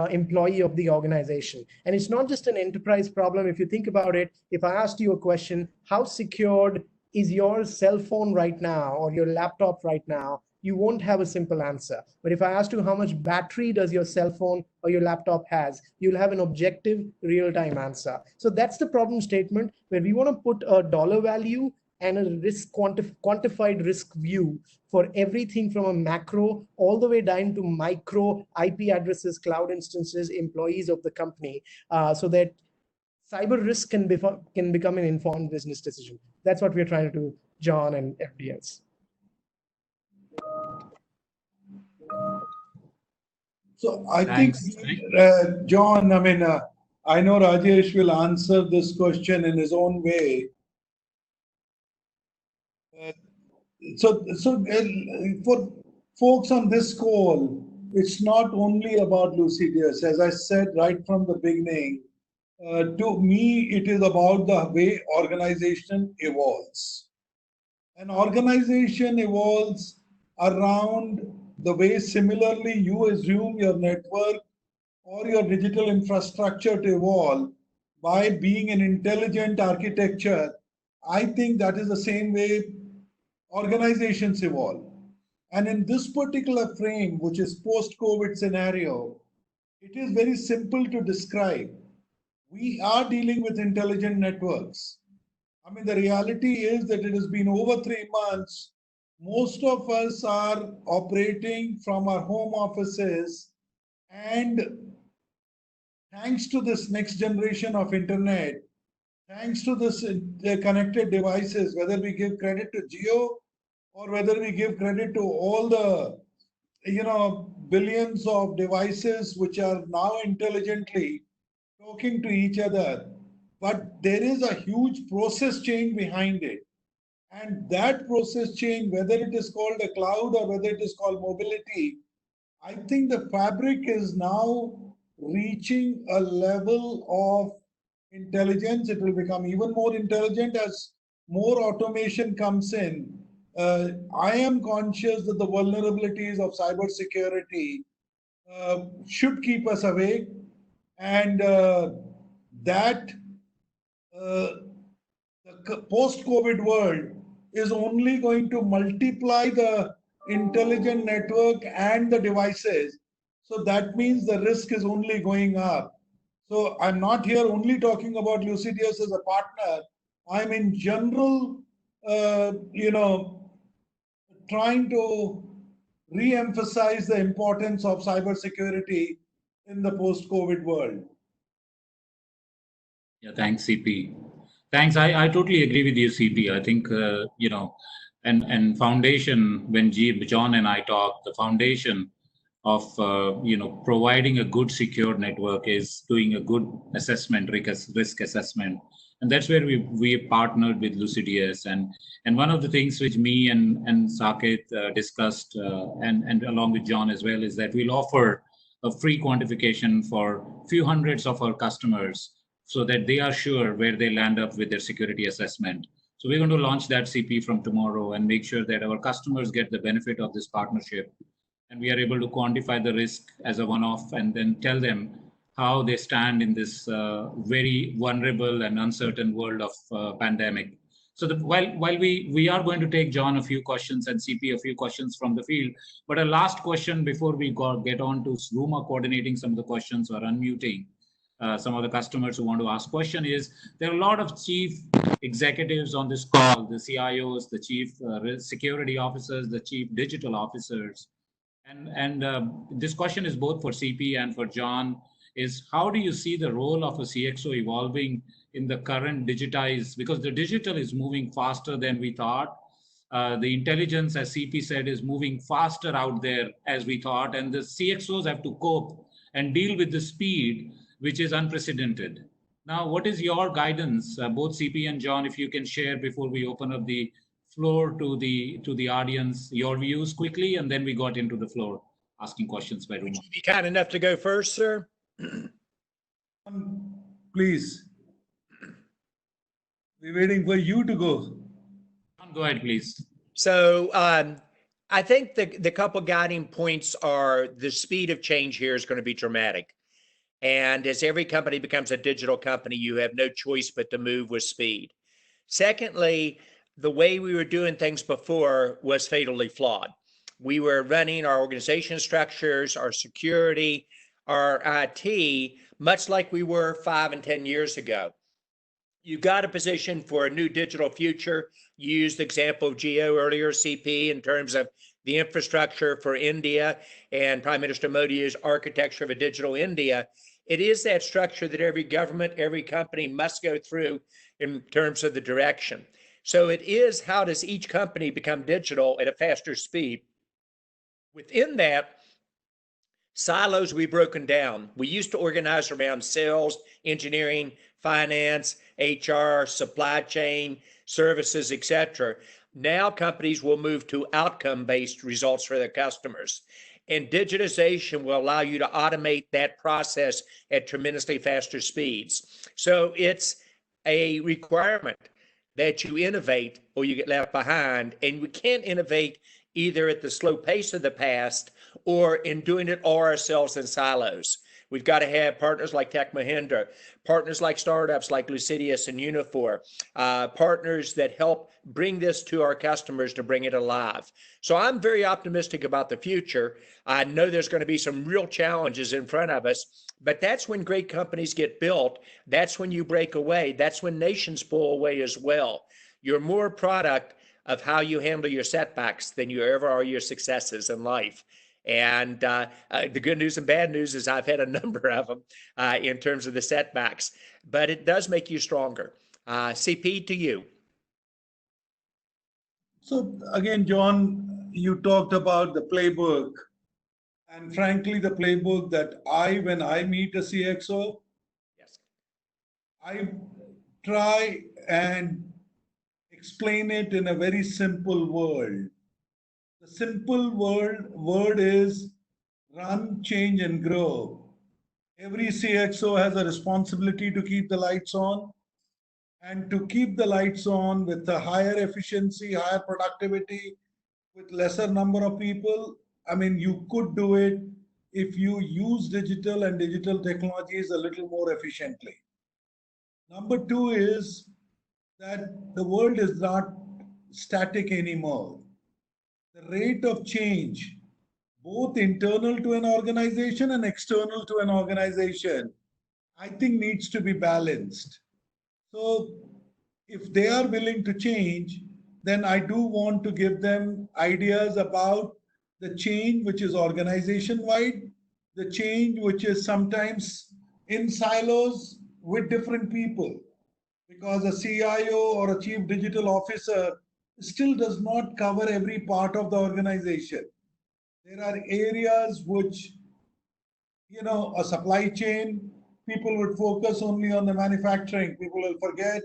employee of the organization. And it's not just an enterprise problem. If you think about it, if I asked you a question, how secured is your cell phone right now or your laptop right now? You won't have a simple answer. But if I asked you how much battery does your cell phone or your laptop has, you'll have an objective real-time answer. So that's the problem statement where we want to put a dollar value and a risk quantified risk view for everything from a macro all the way down to micro IP addresses, cloud instances, employees of the company, so that cyber risk can become an informed business decision. That's what we're trying to do, John and everybody else. So I Thanks. think, John, I know Rajesh will answer this question in his own way. So for folks on this call, it's not only about Lucideus. As I said right from the beginning, to me, it is about the way organization evolves. An organization evolves around the way similarly you assume your network or your digital infrastructure to evolve by being an intelligent architecture. I think that is the same way organizations evolve. And in this particular frame, which is post-COVID scenario, it is very simple to describe. We are dealing with intelligent networks. The reality is that it has been over 3 months. Most of us are operating from our home offices, and thanks to this next generation of internet, thanks to this connected devices, whether we give credit to Geo or whether we give credit to all the billions of devices which are now intelligently talking to each other, but there is a huge process change behind it. And that process change, whether it is called a cloud or whether it is called mobility, I think the fabric is now reaching a level of intelligence. It will become even more intelligent as more automation comes in. I am conscious that the vulnerabilities of cybersecurity should keep us awake, and that the post-COVID world is only going to multiply the intelligent network and the devices. So that means the risk is only going up. So I'm not here only talking about Lucideus as a partner. I'm in general, trying to re-emphasize the importance of cybersecurity in the post-COVID world. Yeah, thanks, CP. Thanks. I totally agree with you, CP. I think, and foundation, when John and I talk, the foundation of, providing a good secure network is doing a good assessment, risk assessment. And that's where we partnered with Lucideus. And one of the things which me and Saket discussed, and along with John as well, is that we'll offer a free quantification for few hundreds of our customers so that they are sure where they land up with their security assessment. So we're going to launch that CP from tomorrow and make sure that our customers get the benefit of this partnership. And we are able to quantify the risk as a one-off and then tell them how they stand in this very vulnerable and uncertain world of pandemic. So while we are going to take John a few questions and CP a few questions from the field, but a last question before we get on to Zoom or coordinating some of the questions or unmuting some of the customers who want to ask question is, there are a lot of chief executives on this call, the CIOs, the chief security officers, the chief digital officers. And this question is both for CP and for John, is how do you see the role of a CXO evolving in the current digitized, because the digital is moving faster than we thought. The intelligence, as CP said, is moving faster out there as we thought, and the CXOs have to cope and deal with the speed, which is unprecedented. Now, what is your guidance, both CP and John, if you can share before we open up the floor to the audience, your views quickly, and then we got into the floor asking questions by room. Would you be kind enough to go first, sir? Please. We're waiting for you to go. Go ahead, please. So I think the couple guiding points are the speed of change here is going to be dramatic. And as every company becomes a digital company, you have no choice but to move with speed. Secondly, the way we were doing things before was fatally flawed. We were running our organization structures, our security, our IT, much like we were 5 and 10 years ago. You got a position for a new digital future. You used the example of Geo earlier, CP, in terms of the infrastructure for India and Prime Minister Modi's architecture of a digital India. It is that structure that every government, every company must go through in terms of the direction. So it is, how does each company become digital at a faster speed? Within that, silos we've broken down. We used to organize around sales, engineering, finance, HR, supply chain, services, etc. Now companies will move to outcome-based results for their customers. And digitization will allow you to automate that process at tremendously faster speeds. So it's a requirement that you innovate or you get left behind. And we can't innovate either at the slow pace of the past or in doing it all ourselves in silos. We've got to have partners like Tech Mahindra, partners like startups like Lucideus and Unifor, partners that help bring this to our customers to bring it alive. So I'm very optimistic about the future. I know there's going to be some real challenges in front of us, but that's when great companies get built. That's when you break away. That's when nations pull away as well. You're more a product of how you handle your setbacks than you ever are your successes in life. And the good news and bad news is I've had a number of them in terms of the setbacks, but it does make you stronger. CP, to you. So again, John, you talked about the playbook. And frankly, the playbook that when I meet a CXO, Yes, I try and explain it in a very simple word. The simple word is run, change, and grow. Every CXO has a responsibility to keep the lights on, and to keep the lights on with a higher efficiency, higher productivity, with lesser number of people. I mean, you could do it if you use digital and digital technologies a little more efficiently. Number two is that the world is not static anymore. The rate of change, both internal to an organization and external to an organization, I think needs to be balanced. So if they are willing to change, then I do want to give them ideas about the change which is organization-wide, the change which is sometimes in silos with different people. Because a CIO or a chief digital officer still does not cover every part of the organization. There are areas which, a supply chain, people would focus only on the manufacturing. People will forget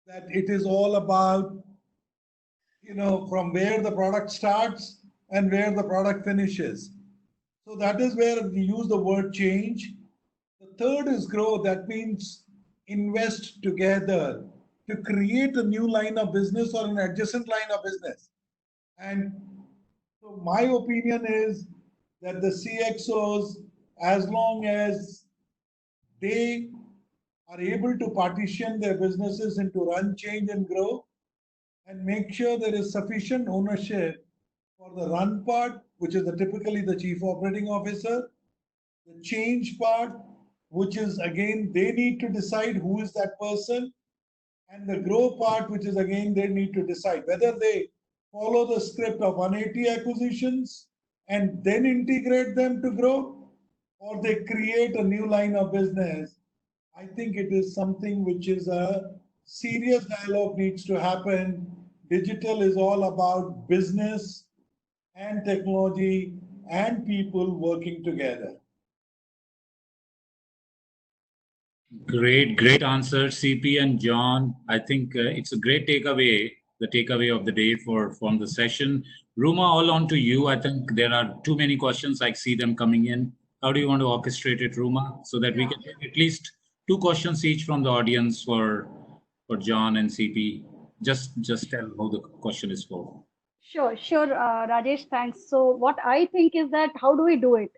that it is all about, from where the product starts and where the product finishes. So that is where we use the word change. The third is grow. That means invest together. to create a new line of business or an adjacent line of business. And so my opinion is that the CXOs, as long as they are able to partition their businesses into run, change, and grow, and make sure there is sufficient ownership for the run part, which is typically the chief operating officer, the change part, which is again, they need to decide who is that person, and the grow part, which is again, they need to decide whether they follow the script of 180 acquisitions and then integrate them to grow, or they create a new line of business. I think it is something which is a serious dialogue needs to happen. Digital is all about business and technology and people working together. Great answer, CP and John. I think it's a great takeaway, the takeaway of the day from the session. Ruma, all on to you. I think there are too many questions. I see them coming in. How do you want to orchestrate it, Ruma, so that we can take at least 2 questions each from the audience for John and CP? Just tell how the question is for. Sure, Rajesh, thanks. So what I think is that how do we do it?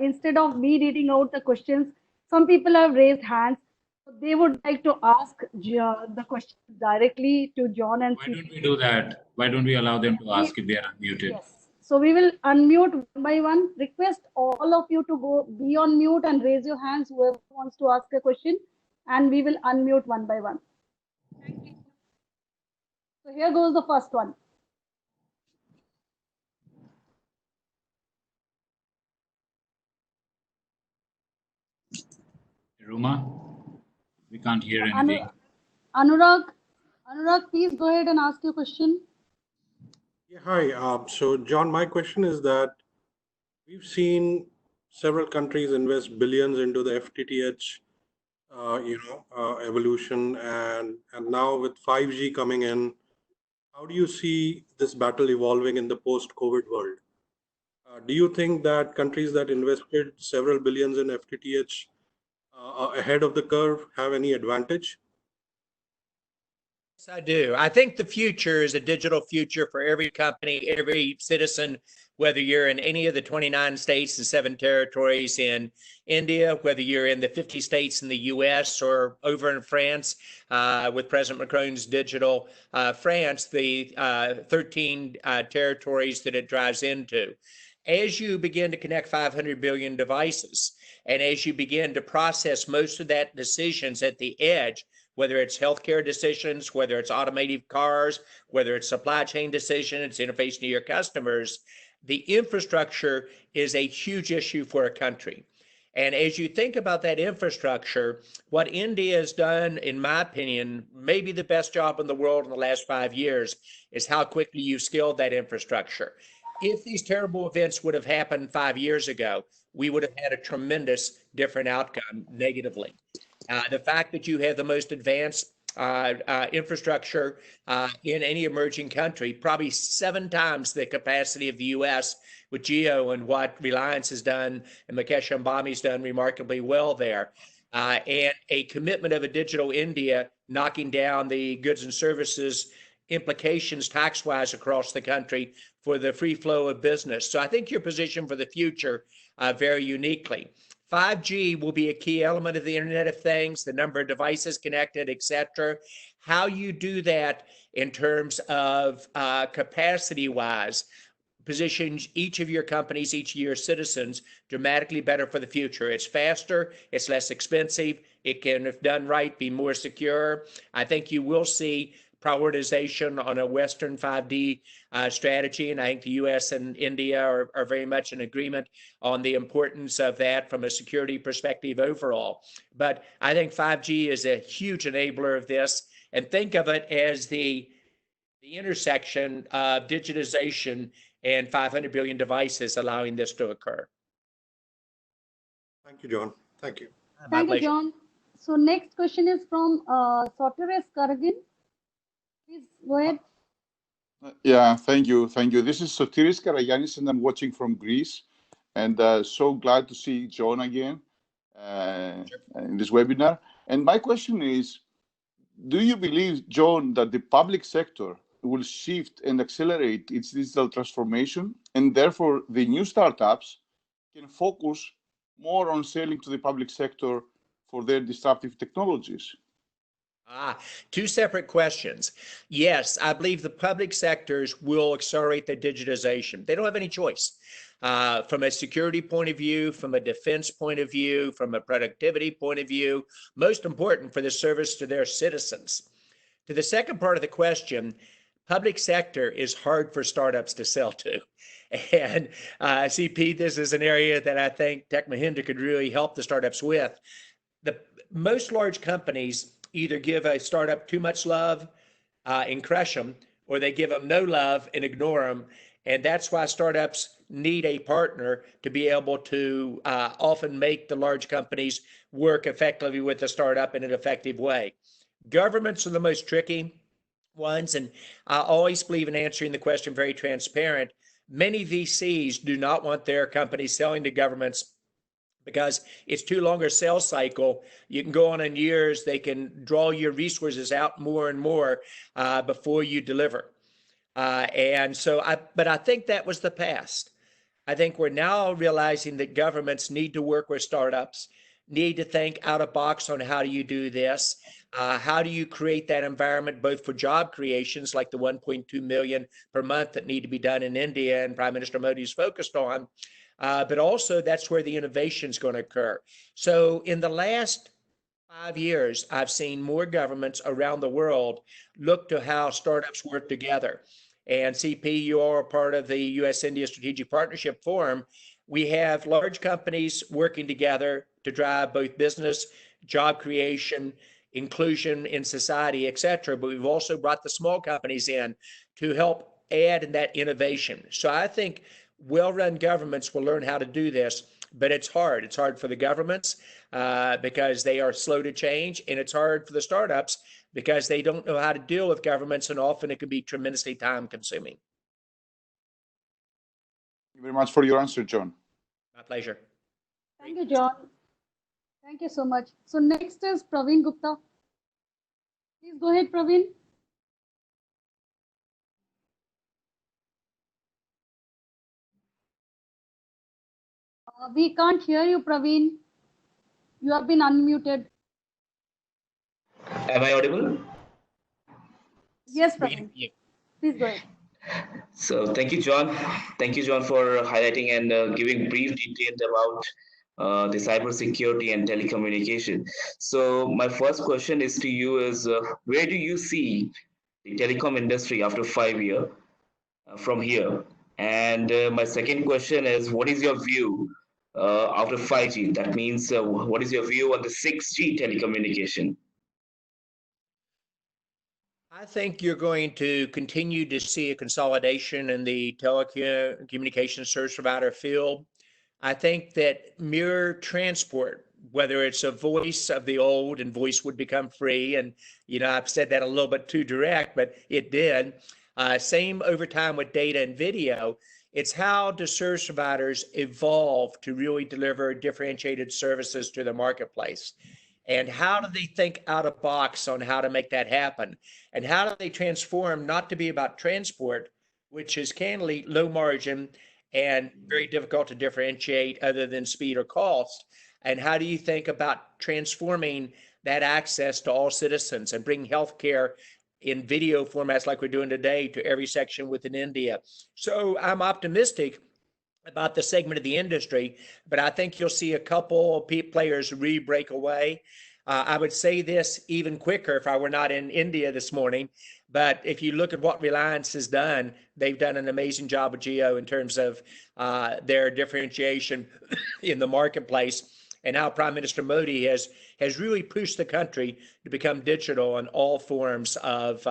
Instead of me reading out the questions, some people have raised hands. They would like to ask the questions directly to John and Why CP. don't we do that? Why don't we allow them to ask if they are unmuted? Yes. So we will unmute one by one. Request all of you to be on mute and raise your hands, whoever wants to ask a question, and we will unmute one by one. Thank you. So here goes the first one. Ruma, we can't hear anything. Anurag, please go ahead and ask your question. Yeah, hi. So, John, my question is that we've seen several countries invest billions into the FTTH, evolution, and now with 5G coming in, how do you see this battle evolving in the post-COVID world? Do you think that countries that invested several billions in FTTH ahead of the curve have any advantage? Yes, I do. I think the future is a digital future for every company, every citizen, whether you're in any of the 29 states and 7 territories in India, whether you're in the 50 states in the US or over in France with President Macron's digital France, the 13 territories that it drives into. As you begin to connect 500 billion devices, and as you begin to process most of that decisions at the edge, whether it's healthcare decisions, whether it's automotive cars, whether it's supply chain decisions, interface to your customers, the infrastructure is a huge issue for a country. And as you think about that infrastructure, what India has done, in my opinion, maybe the best job in the world in the last 5 years, is how quickly you scaled that infrastructure. If these terrible events would have happened 5 years ago, we would have had a tremendous different outcome negatively. The fact that you have the most advanced infrastructure in any emerging country, probably 7 times the capacity of the US with Geo, and what Reliance has done and Mukesh Ambani's done remarkably well there. And a commitment of a digital India knocking down the goods and services implications tax-wise across the country for the free flow of business. So I think you're positioned for the future very uniquely. 5G will be a key element of the Internet of Things, the number of devices connected, et cetera. How you do that in terms of capacity-wise positions each of your companies, each of your citizens dramatically better for the future. It's faster, it's less expensive, it can, if done right, be more secure. I think you will see prioritization on a Western 5G strategy, and I think the US and India are very much in agreement on the importance of that from a security perspective overall. But I think 5G is a huge enabler of this, and think of it as the intersection of digitization and 500 billion devices allowing this to occur. Thank you, John. Thank you. Thank you, John. So next question is from Sotiris Karagin. Please go ahead. Yeah, thank you. Thank you. This is Sotiris Karagiannis, and I'm watching from Greece. And so glad to see John again in this webinar. And my question is, do you believe, John, that the public sector will shift and accelerate its digital transformation, and therefore the new startups can focus more on selling to the public sector for their disruptive technologies? Two separate questions. Yes, I believe the public sectors will accelerate the digitization. They don't have any choice. From a security point of view, from a defense point of view, from a productivity point of view, most important for the service to their citizens. To the second part of the question, public sector is hard for startups to sell to. And CP, this is an area that I think Tech Mahindra could really help the startups with. Most large companies either give a startup too much love and crush them, or they give them no love and ignore them. And that's why startups need a partner to be able to often make the large companies work effectively with the startup in an effective way. Governments are the most tricky ones, and I always believe in answering the question very transparent. Many VCs do not want their companies selling to governments because it's too long a sales cycle. You can go on in years, they can draw your resources out more and more before you deliver. But I think that was the past. I think we're now realizing that governments need to work with startups, need to think out of box on how do you do this? How do you create that environment both for job creations like the 1.2 million per month that need to be done in India and Prime Minister Modi is focused on, but also that's where the innovation is going to occur. So in the last 5 years, I've seen more governments around the world look to how startups work together. And CP, you are a part of the U.S.-India Strategic Partnership Forum. We have large companies working together to drive both business, job creation, inclusion in society, et cetera. But we've also brought the small companies in to help add in that innovation. So I think well-run governments will learn how to do this, but it's hard. It's hard for the governments because they are slow to change, and it's hard for the startups because they don't know how to deal with governments, and often it can be tremendously time-consuming. Thank you very much for your answer, John. My pleasure. Thank you, John. Thank you so much. So next is Praveen Gupta. Please go ahead, Praveen. We can't hear you, Praveen. You have been unmuted. Am I audible? Yes, Praveen. Please go ahead. So thank you, John. Thank you, John, for highlighting and giving brief details about the cybersecurity and telecommunication. So my first question is to you is, where do you see the telecom industry after 5 years from here? And my second question is, what is your view after 5G? That means, what is your view on the 6G telecommunication? I think you're going to continue to see a consolidation in the telecommunications service provider field. I think that mere transport, whether it's a voice of the old, and voice would become free, and I've said that a little bit too direct, but it did. Same over time with data and video. It's how do service providers evolve to really deliver differentiated services to the marketplace? And how do they think out of box on how to make that happen? And how do they transform not to be about transport, which is candidly low margin and very difficult to differentiate other than speed or cost? And how do you think about transforming that access to all citizens and bring healthcare in video formats like we're doing today to every section within India? So I'm optimistic about the segment of the industry, but I think you'll see a couple players re-break away. I would say this even quicker if I were not in India this morning, but if you look at what Reliance has done, they've done an amazing job with Jio in terms of their differentiation in the marketplace, and how Prime Minister Modi has really pushed the country to become digital in all forms of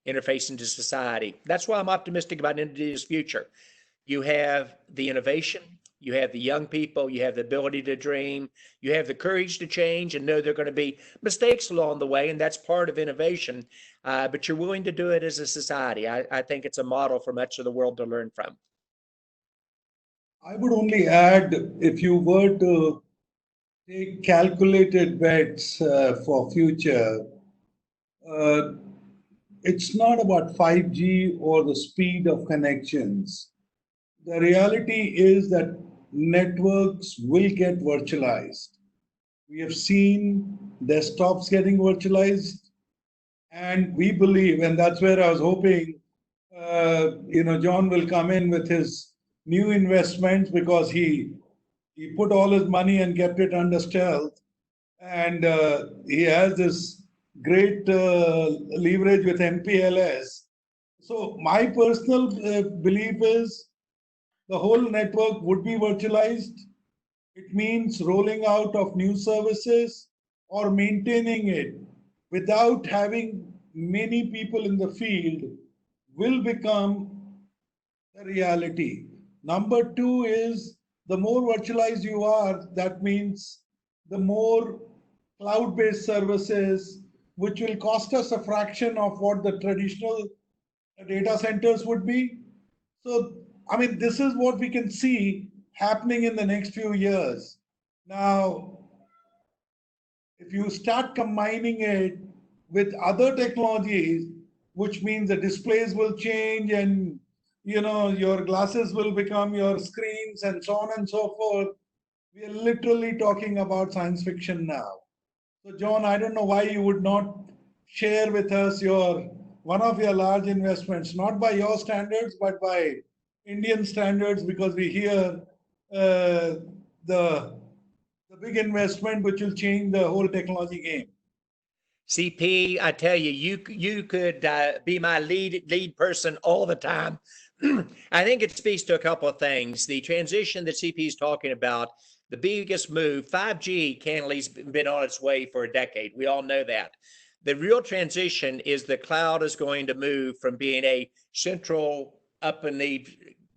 interface into society. That's why I'm optimistic about India's future. You have the innovation, you have the young people, you have the ability to dream, you have the courage to change and know there are going to be mistakes along the way, and that's part of innovation, but you're willing to do it as a society. I think it's a model for much of the world to learn from. I would only add, if you were to take calculated bets for future, uh, it's not about 5G or the speed of connections. The reality is that networks will get virtualized. We have seen desktops getting virtualized, and we believe, and that's where I was hoping, John will come in with his new investments because he put all his money and kept it under stealth, and he has this great leverage with MPLS. So my personal belief is the whole network would be virtualized. It means rolling out of new services or maintaining it without having many people in the field will become a reality. Number two is the more virtualized you are, that means the more cloud-based services, which will cost us a fraction of what the traditional data centers would be. So, I mean, this is what we can see happening in the next few years. Now, if you start combining it with other technologies, which means the displays will change and your glasses will become your screens and so on and so forth, we are literally talking about science fiction now. So, John, I don't know why you would not share with us one of your large investments, not by your standards, but by Indian standards, because we hear the big investment which will change the whole technology game. CP, I tell you, you could be my lead person all the time. I think it speaks to a couple of things. The transition that CP is talking about, the biggest move, 5G candidly's been on its way for a decade. We all know that. The real transition is the cloud is going to move from being a central up in the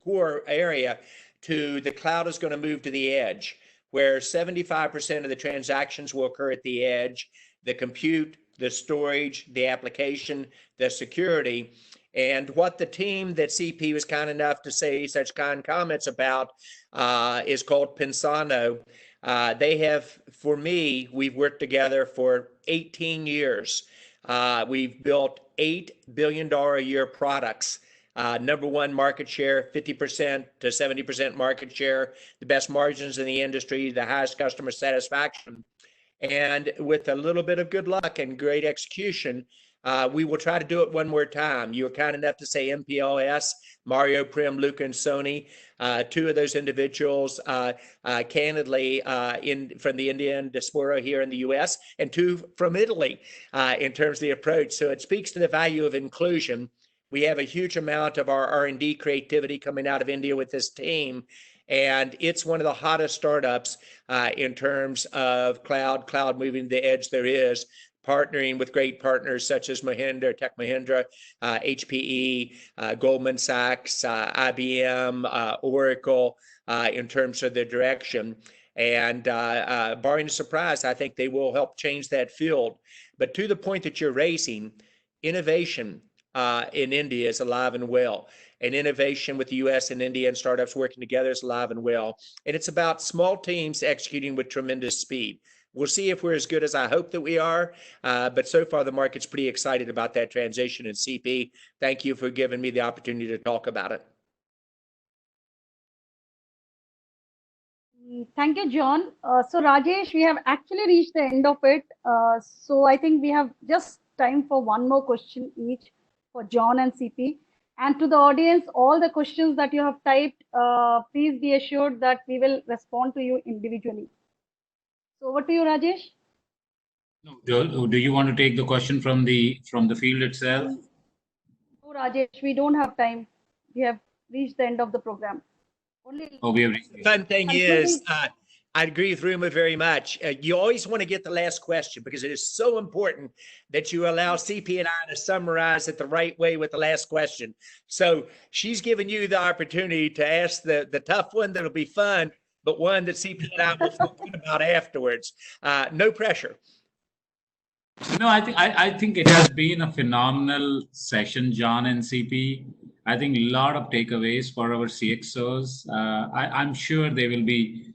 core area to the cloud is going to move to the edge, where 75% of the transactions will occur at the edge, the compute, the storage, the application, the security. And what the team that CP was kind enough to say such kind comments about is called Pensano. They have, for me, we've worked together for 18 years. We've built $8 billion a year products. Number one market share, 50% to 70% market share, the best margins in the industry, the highest customer satisfaction. And with a little bit of good luck and great execution, we will try to do it one more time. You were kind enough to say MPLS, Mario Prim, Luca, and Sony. Two of those individuals, candidly, from the Indian diaspora here in the U.S., and two from Italy in terms of the approach. So it speaks to the value of inclusion. We have a huge amount of our R&D creativity coming out of India with this team. And it's one of the hottest startups in terms of cloud moving to the edge there is, partnering with great partners such as Mahindra, Tech Mahindra, HPE, Goldman Sachs, IBM, Oracle, in terms of the direction. And barring a surprise, I think they will help change that field. But to the point that you're raising, innovation in India is alive and well. And innovation with the US and India and startups working together is alive and well. And it's about small teams executing with tremendous speed. We'll see if we're as good as I hope that we are. But so far, the market's pretty excited about that transition. And CP, thank you for giving me the opportunity to talk about it. Thank you, John. So Rajesh, we have actually reached the end of it. So I think we have just time for one more question each for John and CP. And to the audience, all the questions that you have typed, please be assured that we will respond to you individually. So over to you, Rajesh. No, do you want to take the question from the field itself? No, Rajesh, we don't have time. We have reached the end of the program. We have reached. The fun thing is, I agree with Ruma very much. You always want to get the last question because it is so important that you allow CP and I to summarize it the right way with the last question. So she's given you the opportunity to ask the tough one that'll be fun, but one that CP and I will feel good about afterwards. No pressure. No, I think it has been a phenomenal session, John and CP. I think a lot of takeaways for our CXOs. I'm sure they will be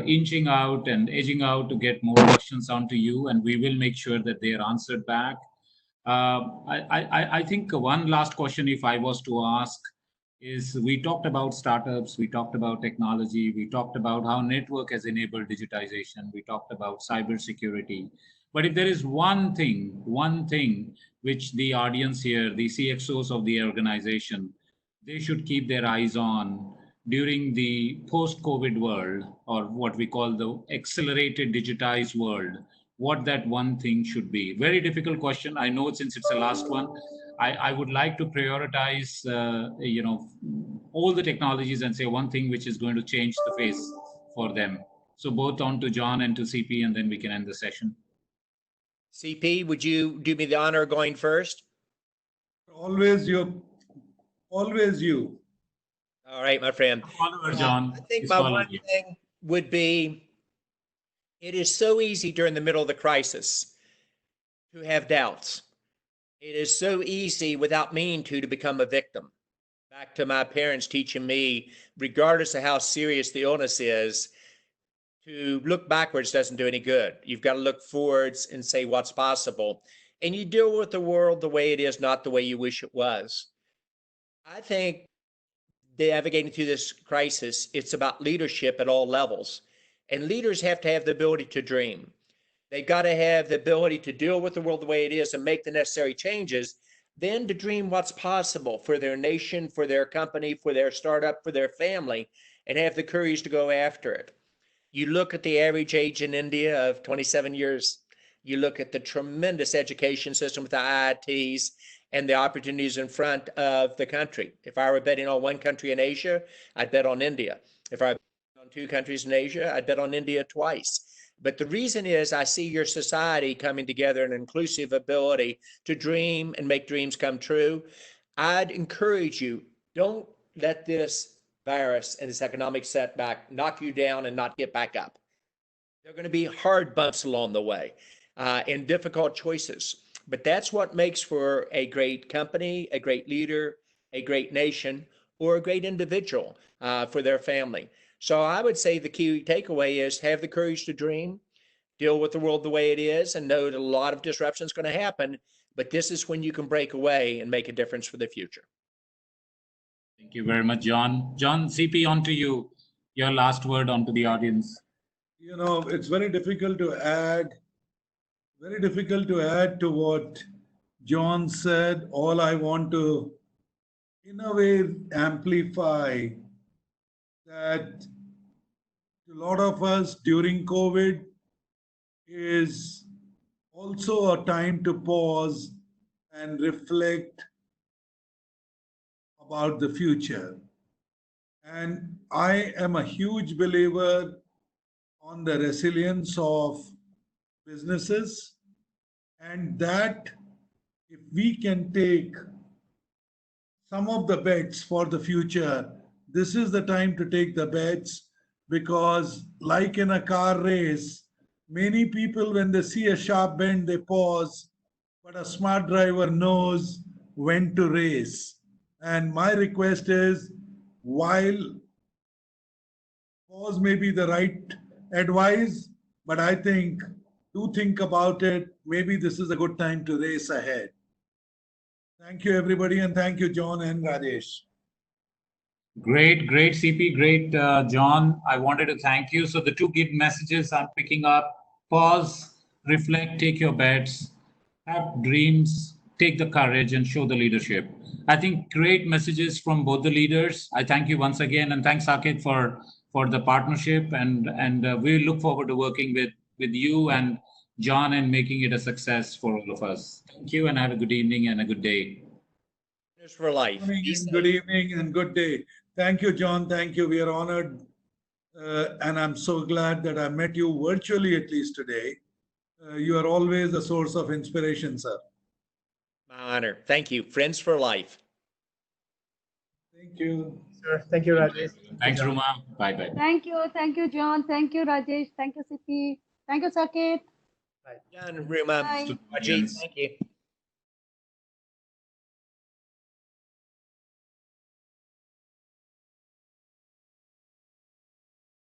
inching out and edging out to get more questions onto you, and we will make sure that they are answered back. I think one last question, if I was to ask, is we talked about startups, we talked about technology, we talked about how network has enabled digitization, we talked about cybersecurity. But if there is one thing which the audience here, the CXOs of the organization, they should keep their eyes on during the post-COVID world, or what we call the accelerated digitized world, what that one thing should be. Very difficult question. I know since it's the last one, I would like to prioritize, all the technologies and say one thing which is going to change the face for them. So both on to John and to CP, and then we can end the session. CP, would you do me the honor of going first? Always you. Always you. All right, my friend. Follower, John. I think my one thing would be, it is so easy during the middle of the crisis to have doubts. It is so easy without meaning to become a victim. Back to my parents teaching me, regardless of how serious the illness is, to look backwards doesn't do any good. You've got to look forwards and say what's possible. And you deal with the world the way it is, not the way you wish it was. I think navigating through this crisis, it's about leadership at all levels. And leaders have to have the ability to dream. They've got to have the ability to deal with the world the way it is and make the necessary changes, then to dream what's possible for their nation, for their company, for their startup, for their family, and have the courage to go after it. You look at the average age in India of 27 years. You look at the tremendous education system with the IITs and the opportunities in front of the country. If I were betting on one country in Asia, I'd bet on India. If I were betting on two countries in Asia, I'd bet on India twice. But the reason is I see your society coming together, an inclusive ability to dream and make dreams come true. I'd encourage you, don't let this virus and this economic setback knock you down and not get back up. There are going to be hard bumps along the way and difficult choices. But that's what makes for a great company, a great leader, a great nation, or a great individual for their family. So I would say the key takeaway is have the courage to dream, deal with the world the way it is, and know that a lot of disruption is going to happen. But this is when you can break away and make a difference for the future. Thank you very much, John. John, CP, on to you. Your last word on to the audience. You know, it's very difficult to add to what John said. All I want to, in a way, amplify that a lot of us during COVID is also a time to pause and reflect about the future. And I am a huge believer on the resilience of businesses, and that if we can take some of the bets for the future, this is the time to take the bets, because like in a car race, many people, when they see a sharp bend, they pause, but a smart driver knows when to race. And my request is, while pause may be the right advice, but I think, do think about it. Maybe this is a good time to race ahead. Thank you, everybody, and thank you, John and Rajesh. Great, CP, great, John. I wanted to thank you. So the two key messages I'm picking up: pause, reflect, take your bets, have dreams, take the courage, and show the leadership. I think great messages from both the leaders. I thank you once again, and thanks, Saket, for the partnership. And we look forward to working with you and John and making it a success for all of us. Thank you, and have a good evening and a good day. For life. Good evening and good day. Thank you, John. Thank you. We are honored. And I'm so glad that I met you virtually, at least today. You are always a source of inspiration, sir. My honor. Thank you. Friends for life. Thank you. Sir, thank you, Rajesh. Thanks, Ruma. Bye-bye. Thank you, John. Thank you, Rajesh. Thank you, CP. Thank you, Saket. John, Ruma, Bye. Ajit, thank you.